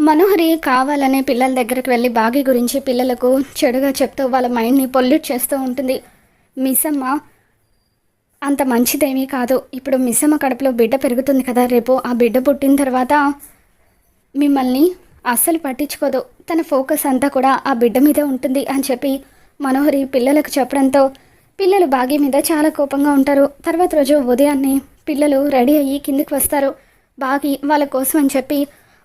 మనోహరి కావాలనే పిల్లల దగ్గరికి వెళ్ళి బాగి గురించి పిల్లలకు చెడుగా చెప్తూ వాళ్ళ మైండ్ని పొల్యూట్ చేస్తూ ఉంటుంది. మిస్సమ్మ అంత మంచిదేమీ కాదు. ఇప్పుడు మిస్సమ్మ కడుపులో బిడ్డ పెరుగుతుంది కదా, రేపు ఆ బిడ్డ పుట్టిన తర్వాత మిమ్మల్ని అస్సలు పట్టించుకోదు. తన ఫోకస్ అంతా కూడా ఆ బిడ్డ మీదే ఉంటుంది అని చెప్పి మనోహరి పిల్లలకు చెప్పడంతో పిల్లలు బాగి మీద చాలా కోపంగా ఉంటారు. తర్వాత రోజు ఉదయాన్నే పిల్లలు రెడీ అయ్యి కిందికి వస్తారు. బాగి వాళ్ళ కోసం అని చెప్పి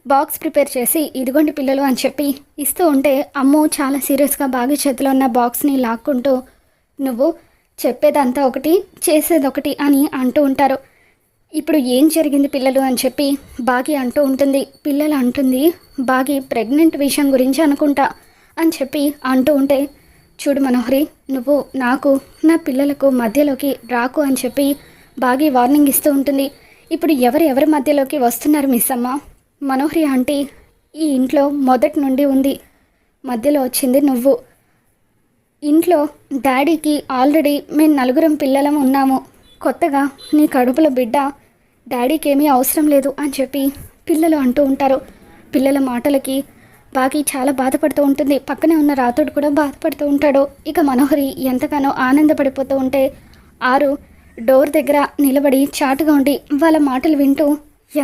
బాక్స్ ప్రిపేర్ చేసి ఇదిగోండి పిల్లలు అని చెప్పి ఇస్తూ ఉంటే అమ్ము చాలా సీరియస్గా బాగి చేతిలో ఉన్న బాక్స్ని లాక్కుంటూ నువ్వు చెప్పేదంతా ఒకటి చేసేది ఒకటి అని అంటూ ఉంటారు. ఇప్పుడు ఏం జరిగింది పిల్లలు అని చెప్పి బాగి అంటూ ఉంటుంది. పిల్లలు అంటుంది బాగి ప్రెగ్నెంట్ విషయం గురించి అనుకుంటా అని చెప్పి అంటూ ఉంటే చూడు మనోహరి, నువ్వు నాకు నా పిల్లలకు మధ్యలోకి రాకు అని చెప్పి బాగి వార్నింగ్ ఇస్తూ ఉంటుంది. ఇప్పుడు ఎవరి మధ్యలోకి వస్తున్నారు మిస్ అమ్మ? మనోహరి ఆంటీ ఈ ఇంట్లో మొదటి నుండి ఉంది, మధ్యలో వచ్చింది నువ్వు. ఇంట్లో డాడీకి ఆల్రెడీ మేము నలుగురం పిల్లలం ఉన్నాము, కొత్తగా నీ కడుపులో బిడ్డ, డాడీకి ఏమీ అవసరం లేదు అని చెప్పి పిల్లలు అంటూ ఉంటారు. పిల్లల మాటలకి బాగి చాలా బాధపడుతూ ఉంటుంది. పక్కనే ఉన్న రాతుడు కూడా బాధపడుతూ ఉంటాడు. ఇక మనోహరి ఎంతగానో ఆనందపడిపోతూ ఉంటే ఆరు డోర్ దగ్గర నిలబడి చాటుగా ఉండి వాళ్ళ మాటలు వింటూ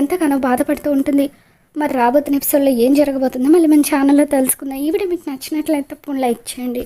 ఎంతగానో బాధపడుతూ ఉంటుంది. మరి రాబోతున్న ఎపిసోడ్లో ఏం జరగబోతుందో మళ్ళీ మన ఛానల్లో తెలుసుకుందాం. ఈ వీడియో మీకు నచ్చినట్లయితే తప్పకుండా లైక్ చేయండి.